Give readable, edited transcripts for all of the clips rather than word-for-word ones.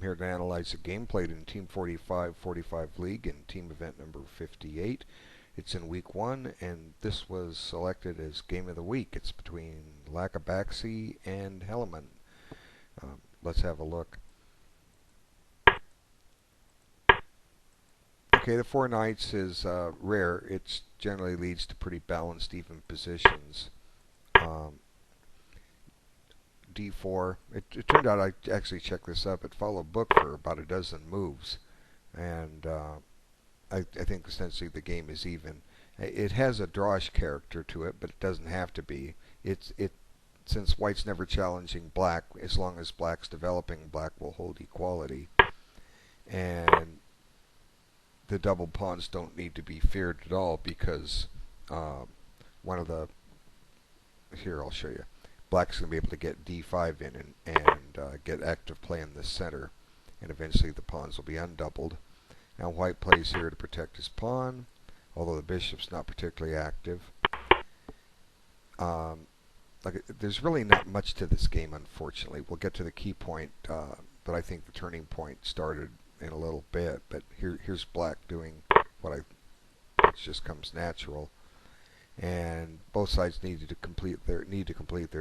here to analyze the game played in Team 4545 League in team event number 58. It's in week 1, and this was selected as game of the week. It's between lacibacsi and Helaman. Let's have a look. Okay, the 4 knights is rare. It generally leads to pretty balanced, even positions. D4. It turned out I actually checked this up. It followed book for about a dozen moves, and I think essentially the game is even. It has a drawish character to it, but it doesn't have to be. Since white's never challenging black, as long as black's developing, black will hold equality, and the double pawns don't need to be feared at all because one of the here I'll show you. Black's going to be able to get d5 in and get active play in the center, and eventually the pawns will be undoubled. Now white plays here to protect his pawn, although the bishop's not particularly active. There's really not much to this game, unfortunately. We'll get to the key point, but I think the turning point started in a little bit. But here's black doing what just comes natural. And both sides need to complete their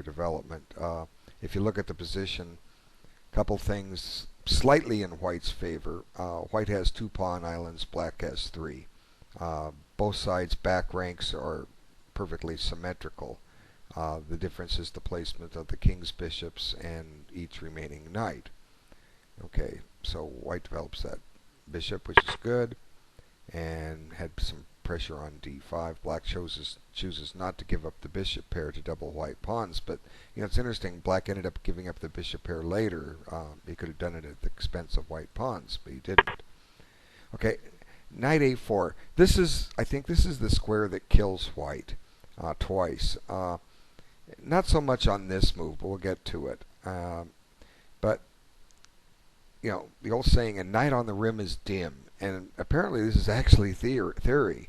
development. If you look at the position, a couple things slightly in white's favor. White has 2 pawn islands, black has 3. Both sides' back ranks are perfectly symmetrical. The difference is the placement of the king's bishops and each remaining knight. Okay, so white develops that bishop, which is good, and had some pressure on d5. Black chooses not to give up the bishop pair to double white pawns, but it's interesting. Black ended up giving up the bishop pair later. He could have done it at the expense of white pawns, but he didn't. Okay, knight a4. I think this is the square that kills white twice. Not so much on this move, but we'll get to it. But the old saying, "A knight on the rim is dim," and apparently this is actually theory.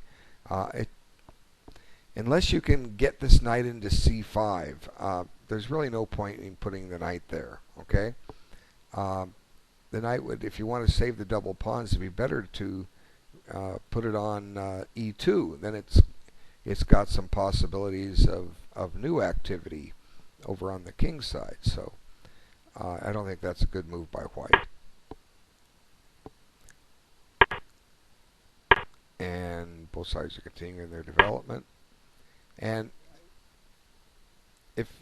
Unless you can get this knight into c5, there's really no point in putting the knight there. Okay, the knight would, if you want to save the double pawns, it'd be better to put it on e2. Then it's got some possibilities of new activity over on the king side. So I don't think that's a good move by white. And both sides are continuing their development. And if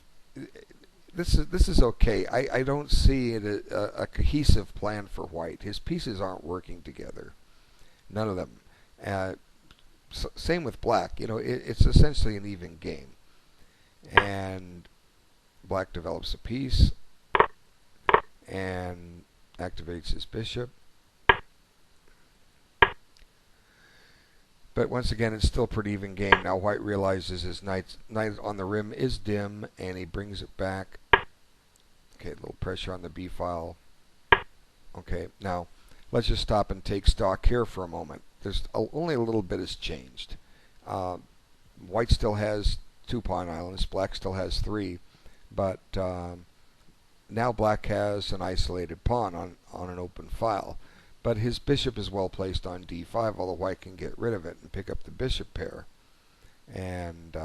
this is okay, I don't see it a cohesive plan for white. His pieces aren't working together, none of them. Same with black. It's essentially an even game. And black develops a piece and activates his bishop. But once again, it's still a pretty even game. Now white realizes his knight on the rim is dim, and he brings it back. Okay, a little pressure on the b file. Okay, now let's just stop and take stock here for a moment. There's only a little bit has changed. White still has 2 pawn islands. Black still has 3. But now black has an isolated pawn on an open file. But his bishop is well placed on d5, although white can get rid of it and pick up the bishop pair. And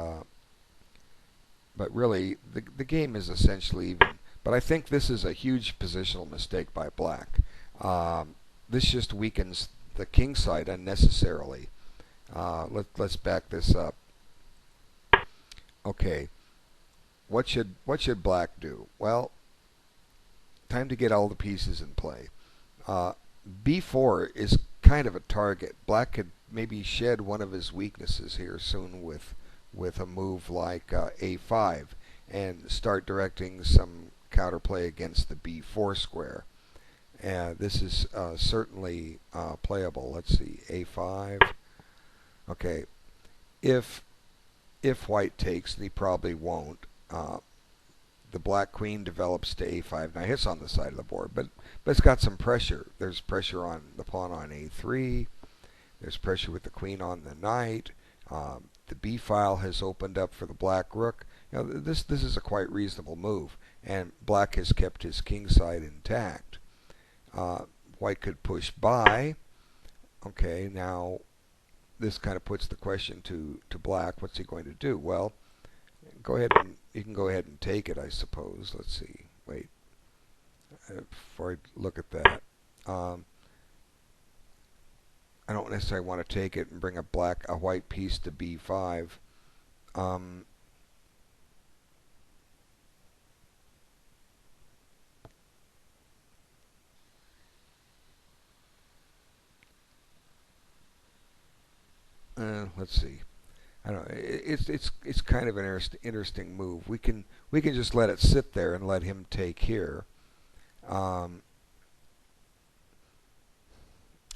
but really, the game is essentially even. But I think this is a huge positional mistake by black. This just weakens the king side unnecessarily. Let's back this up. Okay, what should black do? Well, time to get all the pieces in play. B4 is kind of a target. Black could maybe shed one of his weaknesses here soon with a move like A5 and start directing some counterplay against the B4 square. This is certainly playable. Let's see, A5. Okay, if white takes, and he probably won't, the black queen develops to a5. Now hits on the side of the board, but it's got some pressure. There's pressure on the pawn on a3. There's pressure with the queen on the knight. The b file has opened up for the black rook. This is a quite reasonable move, and black has kept his king side intact. White could push by. Okay, now this kind of puts the question to black. What's he going to do? Well, go ahead and you can go ahead and take it, I suppose. Let's see. Wait. Before I look at that, I don't necessarily want to take it and bring a white piece to b5. Let's see. I don't know. It's kind of an interesting move. We can just let it sit there and let him take here. I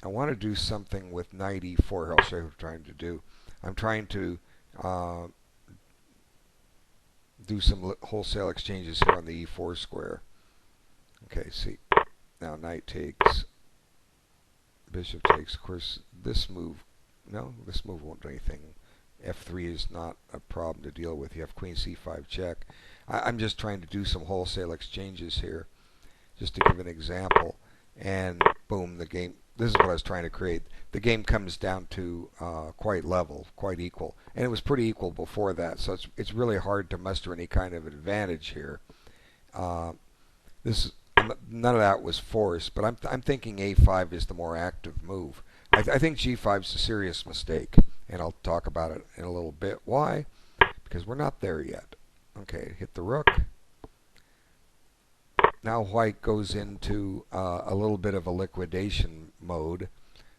want to do something with knight e4. I'll show you what I'm trying to do. I'm trying to do some wholesale exchanges here on the e4 square. Okay, see. Now knight takes, bishop takes. Of course, this move, no, this move won't do anything. F3 is not a problem to deal with. You have queen c5 check. I'm just trying to do some wholesale exchanges here, just to give an example. And boom, the game. This is what I was trying to create. The game comes down to quite level, quite equal, and it was pretty equal before that. So it's really hard to muster any kind of advantage here. None of that was forced, but I'm thinking a5 is the more active move. I think g5 is a serious mistake, and I'll talk about it in a little bit. Why? Because we're not there yet. Okay, hit the rook. Now white goes into a little bit of a liquidation mode.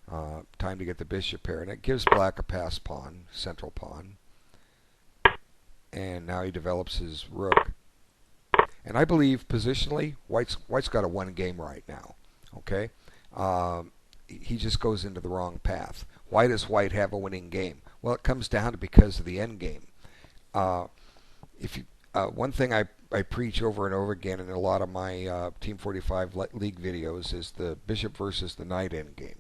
Time to get the bishop pair, and it gives black a pass pawn, central pawn. And now he develops his rook. And I believe positionally, White's got a one game right now. Okay, he just goes into the wrong path. Why does White have a winning game? Well, it comes down to because of the end game. One thing I preach over and over again in a lot of my Team 45 League videos is the bishop versus the knight endgame.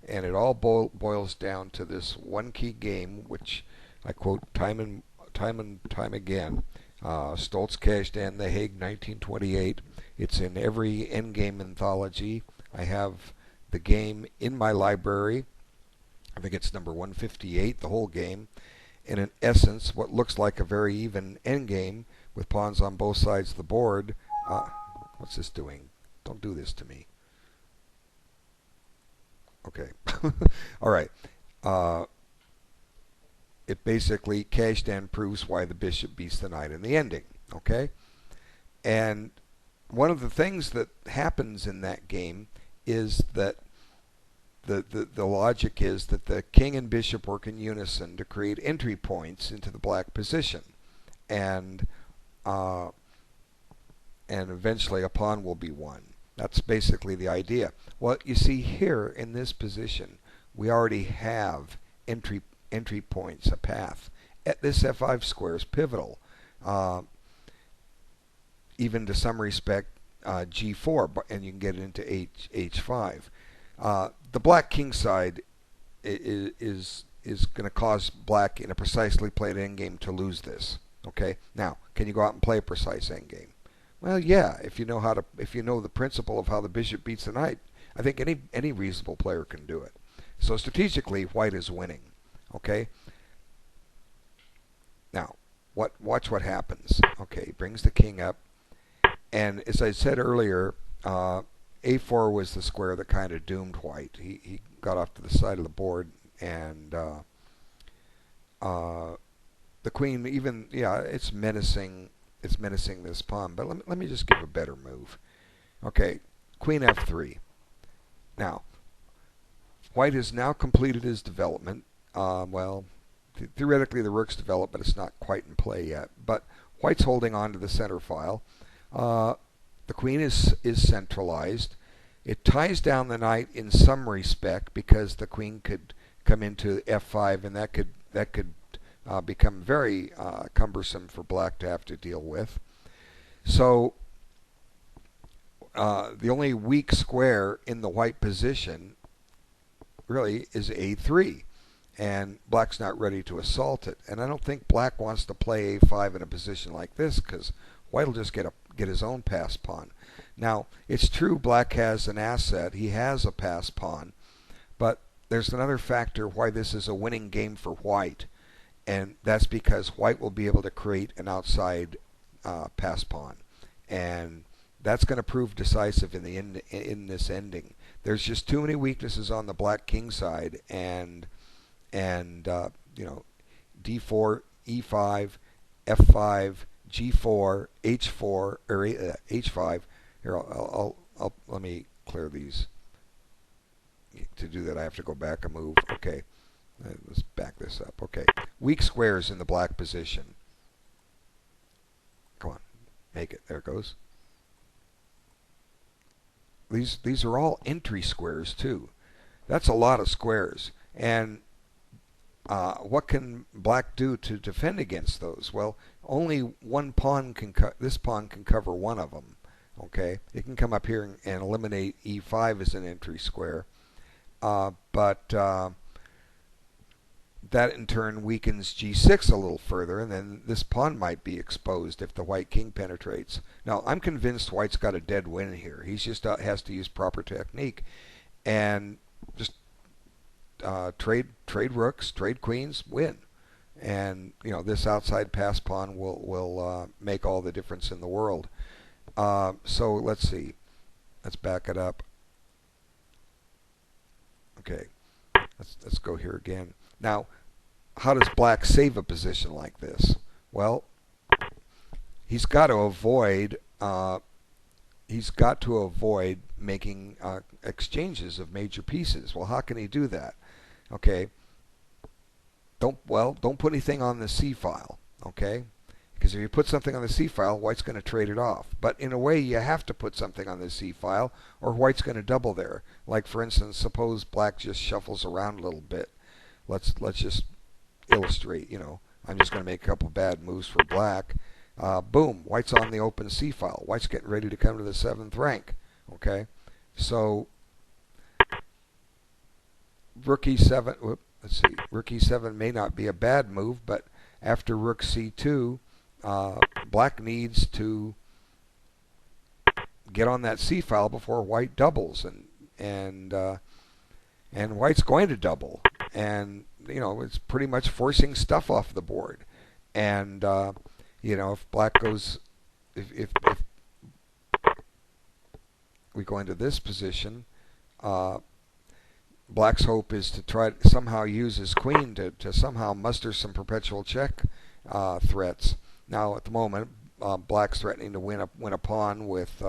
And it all boils down to this one key game, which I quote time and time again. Stoltz cashed in The Hague, 1928. It's in every endgame anthology. I have the game in my library. I think it's number 158, the whole game. And in essence, what looks like a very even endgame with pawns on both sides of the board. What's this doing? Don't do this to me. Okay. All right. It basically cashed in proves why the bishop beats the knight in the ending. Okay? And one of the things that happens in that game is that the logic is that the king and bishop work in unison to create entry points into the black position. And eventually a pawn will be won. That's basically the idea. Well, you see here in this position, we already have entry points, a path. This f5 square is pivotal, even to some respect g4, and you can get it into h5. The black king side is going to cause black in a precisely played endgame to lose this. Okay. Now, can you go out and play a precise endgame? Well, yeah. If you know the principle of how the bishop beats the knight, I think any reasonable player can do it. So strategically, White is winning. Okay. Now, watch what happens. Okay, he brings the king up, and as I said earlier, a4 was the square that kind of doomed White. He got off to the side of the board, and the queen, even, yeah, it's menacing this pawn. But let me just give a better move. Okay, queen f3. Now, White has now completed his development. Well, theoretically the rook's developed, but it's not quite in play yet. But White's holding on to the center file. The queen is centralized. It ties down the knight in some respect because the queen could come into f5, and that could become very cumbersome for black to have to deal with. So the only weak square in the white position really is a3, and black's not ready to assault it. And I don't think black wants to play a5 in a position like this, because white will just get his own pass pawn. Now, it's true black has an asset. He has a pass pawn. But there's another factor why this is a winning game for white. And that's because white will be able to create an outside pass pawn. And that's going to prove decisive in this ending. There's just too many weaknesses on the black king side, and d4, e5, f5, g4, h4, or h5. Here, let me clear these. To do that, I have to go back a move. Okay, let's back this up. Okay, weak squares in the black position. Come on, make it. There it goes. These are all entry squares too. That's a lot of squares. And what can black do to defend against those? Well, only one pawn can this pawn can cover one of them. Okay, it can come up here and eliminate e5 as an entry square, but that in turn weakens g6 a little further, and then this pawn might be exposed if the white king penetrates. Now, I'm convinced white's got a dead win here. He just has to use proper technique and just trade rooks, trade queens, win. And this outside pass pawn will make all the difference in the world. So let's see. Let's back it up. Okay, let's go here again. Now, how does black save a position like this? Well, he's got to avoid making exchanges of major pieces. Well, how can he do that? Okay, don't put anything on the C file. Okay, because if you put something on the C file, white's going to trade it off. But in a way, you have to put something on the C file, or white's going to double there. Like for instance, suppose black just shuffles around a little bit. Let's just illustrate. I'm just going to make a couple bad moves for black. Boom, white's on the open C file. White's getting ready to come to the 7th rank. Okay, so rook e7. Whoop, let's see. Rook e7 may not be a bad move, but after rook c2, black needs to get on that C file before white doubles, and white's going to double, and it's pretty much forcing stuff off the board. And if black goes, if we go into this position, black's hope is to try to somehow use his queen to somehow muster some perpetual check threats. Now, at the moment, black's threatening to win a pawn with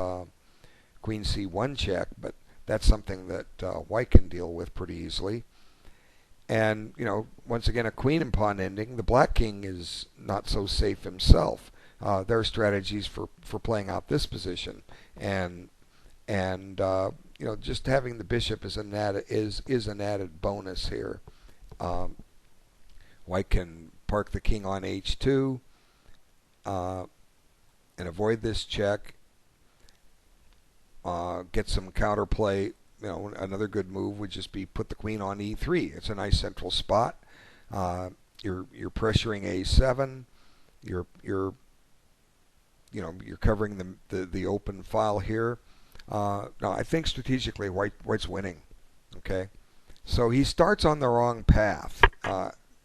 queen c1 check, but that's something that white can deal with pretty easily. And once again, a queen and pawn ending. The black king is not so safe himself. There are strategies for playing out this position, and just having the bishop is an added bonus here. White can park the king on h2 and avoid this check. Get some counterplay. Another good move would just be put the queen on e3. It's a nice central spot. You're pressuring a7. You're covering the open file here. Now, I think strategically white's winning. Okay, so he starts on the wrong path.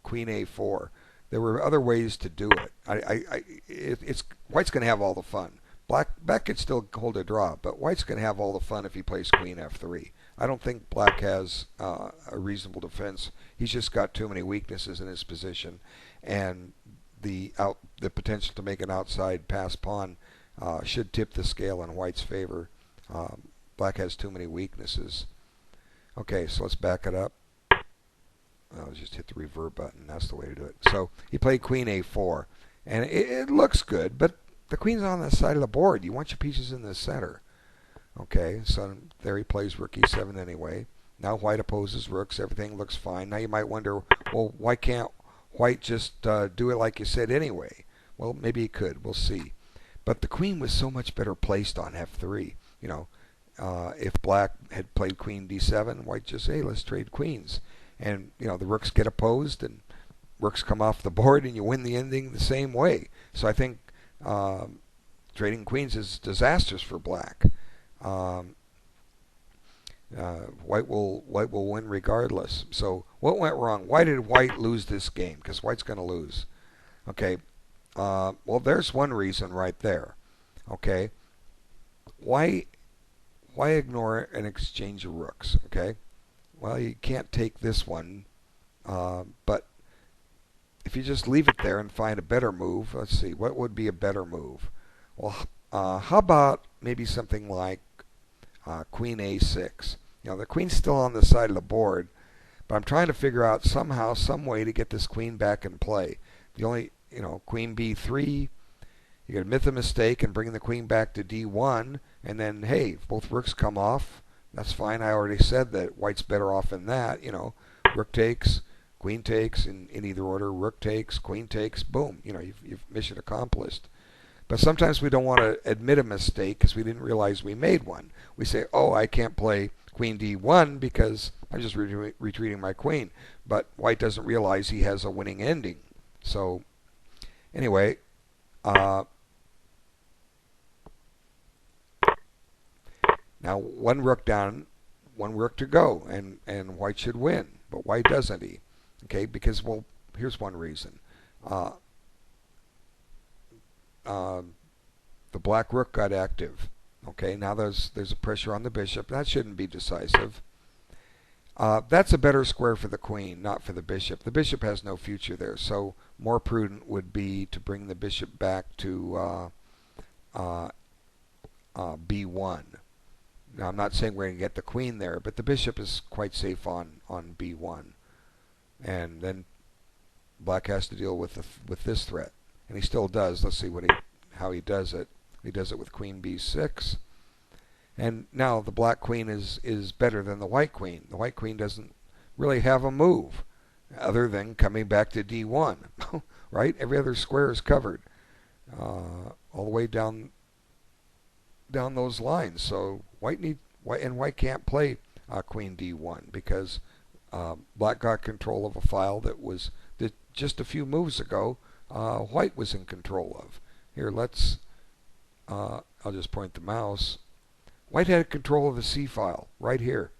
Queen a4. There were other ways to do it. White's going to have all the fun. Black could still hold a draw, but white's going to have all the fun if he plays queen f3. I don't think black has a reasonable defense. He's just got too many weaknesses in his position, and the potential to make an outside pass pawn should tip the scale in white's favor. Black has too many weaknesses. Okay, so let's back it up. I'll just hit the revert button. That's the way to do it. So he played queen a4, and it looks good, but the queen's on the side of the board. You want your pieces in the center. Okay, so there he plays rook e7 anyway. Now white opposes rooks. Everything looks fine. Now you might wonder, well, why can't white just do it like you said anyway? Well, maybe he could. We'll see. But the queen was so much better placed on f3. If black had played queen d7, white just, hey, let's trade queens. And, the rooks get opposed, and rooks come off the board, and you win the ending the same way. So I think trading queens is disastrous for black. Um, White will win regardless. So what went wrong? Why did White lose this game? Because White's going to lose. Okay. Well, there's one reason right there. Okay. Why ignore an exchange of rooks? Okay. Well, you can't take this one, but if you just leave it there and find a better move, let's see, what would be a better move? Well, how about maybe something like Queen A6? You know, the queen's still on the side of the board, but I'm trying to figure out somehow, some way to get this queen back in play. The only, Queen B3, you could myth a mistake and bring the queen back to D1, and then, hey, if both rooks come off, that's fine. I already said that White's better off in that. Rook takes, queen takes in either order, rook takes, queen takes, boom. You've mission accomplished. But sometimes we don't want to admit a mistake because we didn't realize we made one. We say, oh, I can't play queen d1 because I'm just retreating my queen. But White doesn't realize he has a winning ending. So anyway, now one rook down, one rook to go, and White should win. But why doesn't he? Okay, because, well, here's one reason. The black rook got active. Okay, now there's a pressure on the bishop. That shouldn't be decisive. That's a better square for the queen, not for the bishop. The bishop has no future there, so more prudent would be to bring the bishop back to B1. Now, I'm not saying we're going to get the queen there, but the bishop is quite safe on B1. And then black has to deal with this threat. And he still does. Let's see how he does it. He does it with queen b6. And now the black queen is better than the white queen. The white queen doesn't really have a move other than coming back to d1. Right? Every other square is covered all the way down those lines. So white can't play queen d1 because black got control of a file that just a few moves ago White was in control of. Here, I'll just point the mouse. White had control of the C file right here.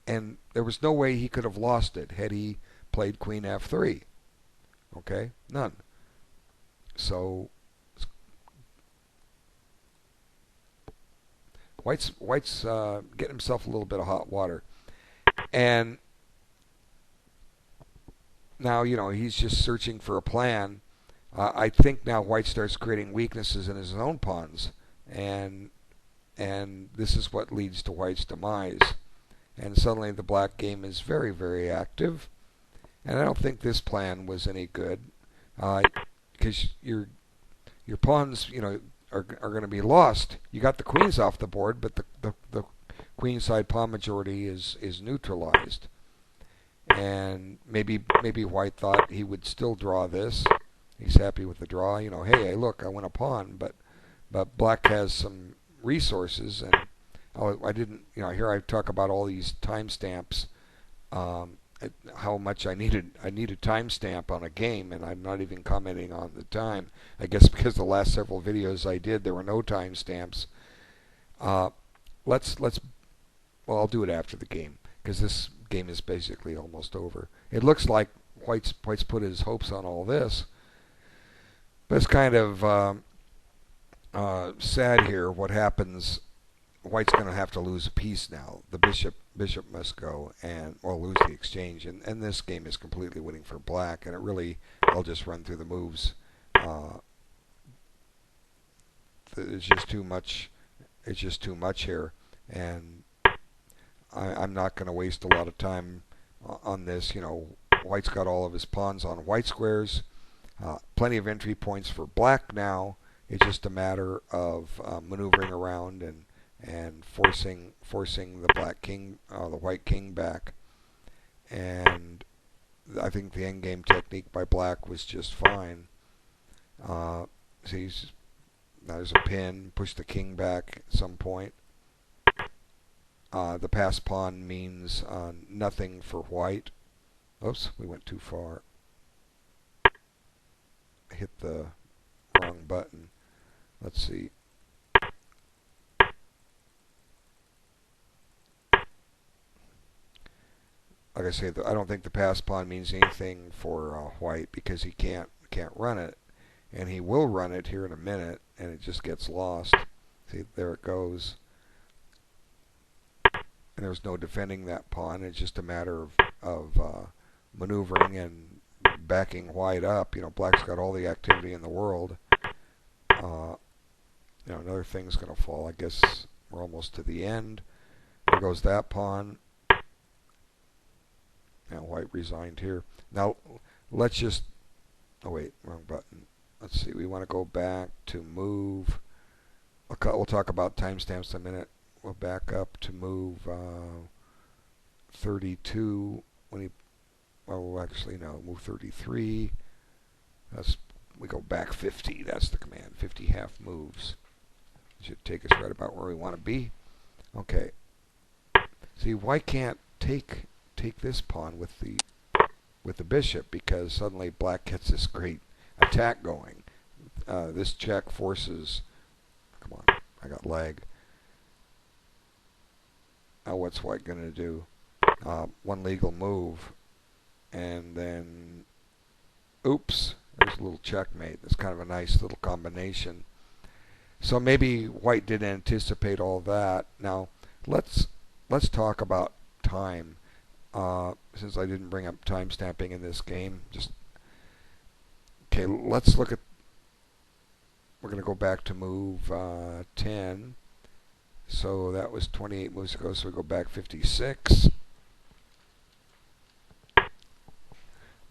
And there was no way he could have lost it had he played queen f3. Okay? None. So White's getting himself a little bit of hot water. And now, he's just searching for a plan. I think now White starts creating weaknesses in his own pawns, and this is what leads to White's demise. And suddenly the black game is very, very active. And I don't think this plan was any good, because your pawns, are going to be lost. You got the queens off the board, but the queen side pawn majority is neutralized. And maybe White thought he would still draw this. He's happy with the draw. Hey, look, I won a pawn, but black has some resources, and I didn't. Here I talk about all these timestamps. How much I need a timestamp on a game, and I'm not even commenting on the time. I guess because the last several videos I did, there were no timestamps. Well, I'll do it after the game because this game is basically almost over. It looks like White's put his hopes on all this, but it's kind of sad here. What happens? White's going to have to lose a piece now. The bishop must go or lose the exchange, and this game is completely winning for black. And I'll just run through the moves. It's just too much. It's just too much here, and I'm not going to waste a lot of time on this. White's got all of his pawns on white squares. Plenty of entry points for black now. It's just a matter of maneuvering around and forcing the black king, the white king back. And I think the endgame technique by black was just fine. See, there's a pin. Push the king back at some point. The pass pawn means nothing for white. Oops, we went too far. Hit the wrong button. Let's see. like I say, I don't think the pass pawn means anything for white because he can't run it, and he will run it here in a minute, and it just gets lost. See, there it goes, and there's no defending that pawn. It's just a matter of maneuvering and backing white up. Black's got all the activity in the world. Another thing's going to fall. I guess we're almost to the end. There goes that pawn. Now white resigned here. Now let's just... Oh wait, wrong button. Let's see. We want to go back to move. We'll talk about timestamps in a minute. We'll back up to move 32 when he... Oh, actually no, move 33. We go back 50. That's the command. 50 half moves. Should take us right about where we want to be. Okay. See, white can't take this pawn with the bishop because suddenly black gets this great attack going. This check forces... Come on, I got lag. Now what's white going to do? One legal move, and then... Oops, there's a little checkmate. That's kind of a nice little combination. So maybe white did anticipate all that. Now let's talk about time. Since I didn't bring up time stamping in this game, okay. Let's look at. We're going to go back to move 10. So that was 28 moves ago. So we go back 56.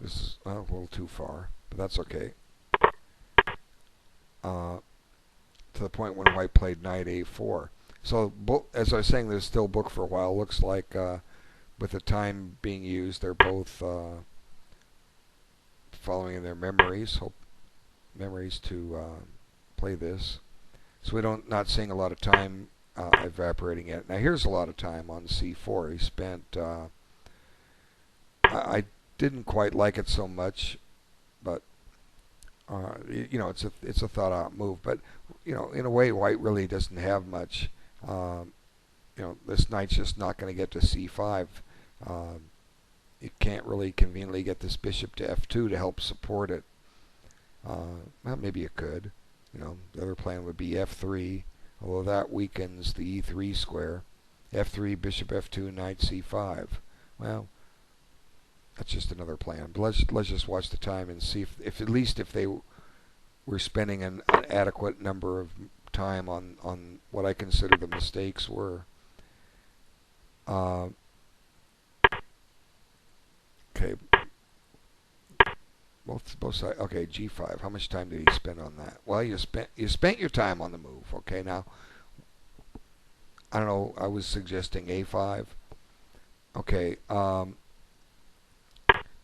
This is a little too far, but that's okay. To the point when white played knight a4. So as I was saying, there's still book for a while. Looks like with the time being used, they're both following in their memories to play this. So we not seeing a lot of time evaporating yet. Now here's a lot of time on c4. He spent. I didn't quite like it so much, but it's a thought-out move. But in a way, white really doesn't have much. This knight's just not going to get to c5. You can't really conveniently get this bishop to f2 to help support it. Well, maybe you could. The other plan would be f3, although that weakens the e3 square. f3, bishop f2, knight c5. Well, that's just another plan. But let's just watch the time and see if at least if they were spending an adequate number of time on what I consider the mistakes were. Okay. Both sides. Okay, g5. How much time did he spend on that? Well, you spent your time on the move. Okay, now I don't know. I was suggesting a5. Okay. The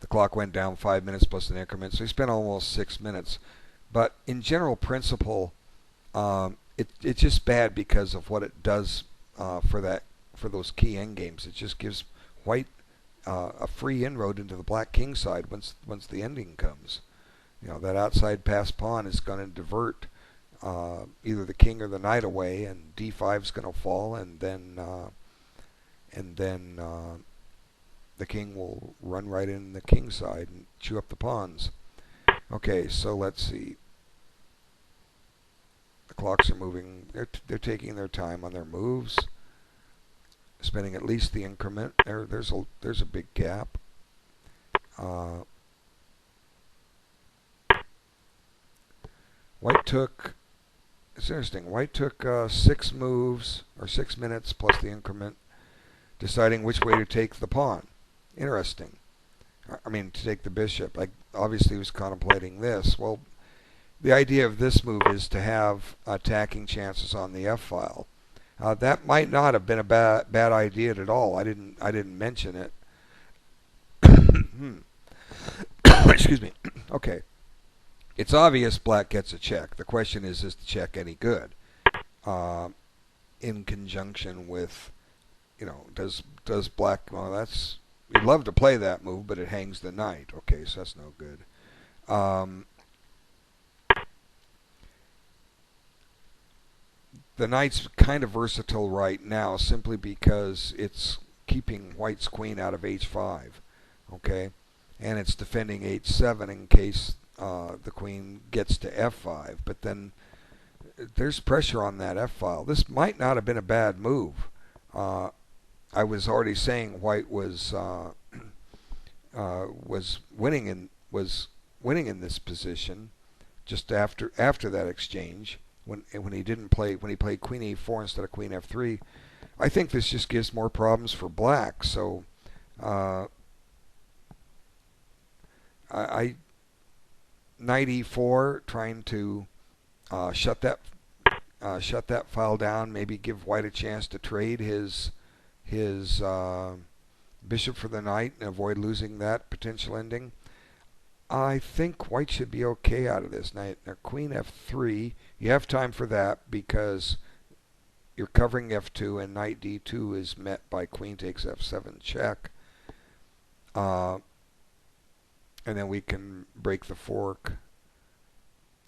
clock went down 5 minutes plus an increment, so he spent almost 6 minutes. But in general principle, it's just bad because of what it does for those key endgames. It just gives white a free inroad into the black king side once the ending comes. That outside pass pawn is going to divert either the king or the knight away, and d5 is going to fall, and then the king will run right in the king side and chew up the pawns. Okay, so let's see. The clocks are moving. They're taking their time on their moves, spending at least the increment. There's a big gap. White took. It's interesting. White took 6 moves or 6 minutes plus the increment, deciding which way to take the pawn. Interesting. I mean, to take the bishop. Obviously, he was contemplating this. Well, the idea of this move is to have attacking chances on the f-file. That might not have been a bad idea at all. I didn't mention it. Excuse me. Okay. It's obvious black gets a check. The question is the check any good? In conjunction with, does black? Well, that's. You'd love to play that move, but it hangs the knight. Okay, so that's no good. The knight's kind of versatile right now simply because it's keeping white's queen out of h5, okay, and it's defending h7 in case the queen gets to f5. But then there's pressure on that f file. This might not have been a bad move. I was already saying white was winning in this position just after that exchange when he played queen e4 instead of queen f3. I think this just gives more problems for black. So I knight e4, trying to shut that file down. Maybe give white a chance to trade his bishop for the knight and avoid losing that potential ending. I think white should be okay out of this. Now queen f3, you have time for that because you're covering f2, and knight d2 is met by queen takes f7 check. And then we can break the fork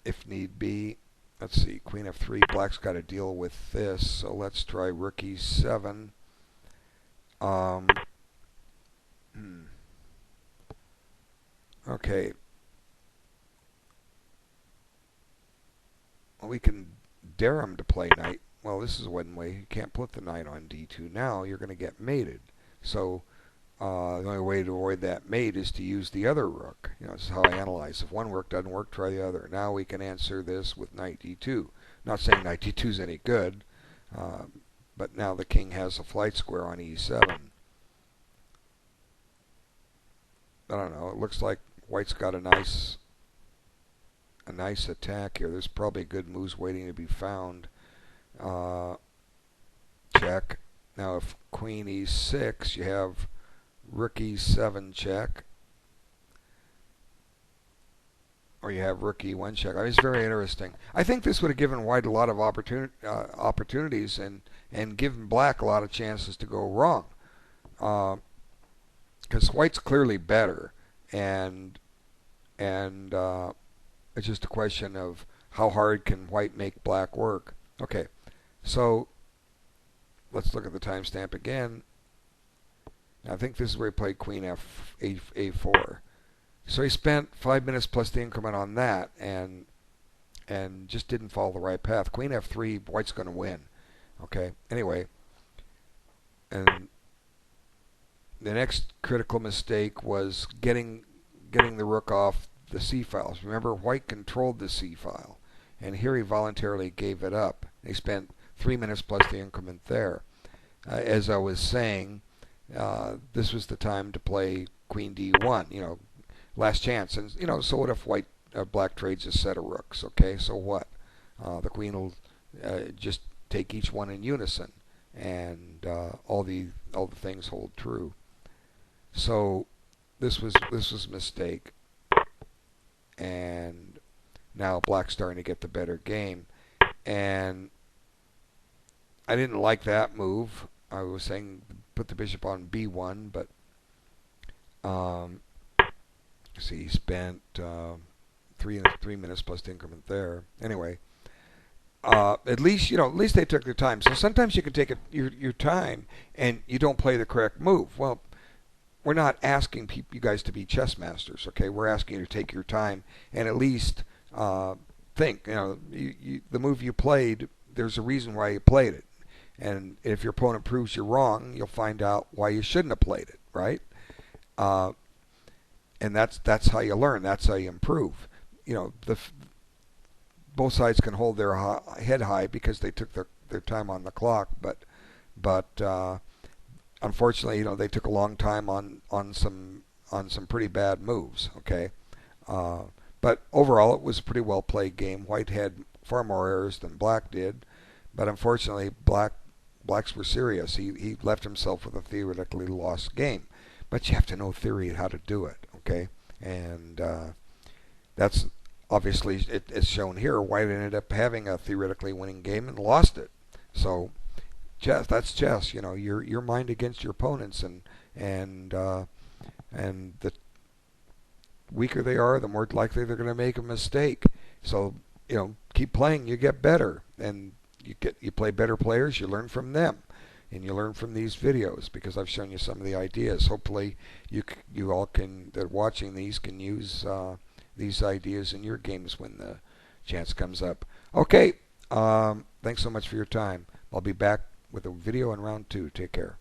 if need be. Let's see, queen f3, black's got to deal with this, so let's try rook e7. Okay. Well, we can dare him to play knight. Well, this is one way. You can't put the knight on d2 now. You're going to get mated. So the only way to avoid that mate is to use the other rook. This is how I analyze. If one rook doesn't work, try the other. Now we can answer this with knight d2. Not saying knight d2 is any good, but now the king has a flight square on e7. I don't know. It looks like white's got a nice attack here. There's probably good moves waiting to be found. Check. Now if queen e6, you have rook e7 check, or you have rook e1 check. It's very interesting. I think this would have given white a lot of opportunities and given black a lot of chances to go wrong. Because white's clearly better, and it's just a question of how hard can white make black work. Okay, so let's look at the timestamp again. Now, I think this is where he played queen a4. So he spent 5 minutes plus the increment on that, and just didn't follow the right path. Queen f3, white's going to win. Okay. Anyway, and the next critical mistake was getting the rook off the c files. Remember, white controlled the c file, and here he voluntarily gave it up. He spent 3 minutes plus the increment there. As I was saying, this was the time to play queen d1. Last chance. And so what if black trades a set of rooks? Okay, so what? The queen will just take each one in unison, and all the things hold true. So this was a mistake, and now black's starting to get the better game. And I didn't like that move. I was saying put the bishop on b1, but see, he spent 3 minutes plus the increment there. Anyway, at least they took their time. So sometimes you can take your time and you don't play the correct move. Well, we're not asking you guys to be chess masters, okay? We're asking you to take your time and at least think. The move you played, there's a reason why you played it. And if your opponent proves you're wrong, you'll find out why you shouldn't have played it, right? And that's how you learn. That's how you improve. Both sides can hold their head high because they took their time on the clock, but unfortunately, they took a long time on some pretty bad moves. Okay, but overall, it was a pretty well played game. White had far more errors than black did, but unfortunately, blacks were serious. He left himself with a theoretically lost game, but you have to know theory and how to do it. Okay, and that's obviously it's shown here. White ended up having a theoretically winning game and lost it. So chess, that's chess. Your mind against your opponents, and the weaker they are, the more likely they're going to make a mistake. So keep playing, you get better, and you play better players, you learn from them. and you learn from these videos because I've shown you some of the ideas. Hopefully, you all can that are watching these can use these ideas in your games when the chance comes up. Okay, thanks so much for your time. I'll be back with a video in round 2. Take care.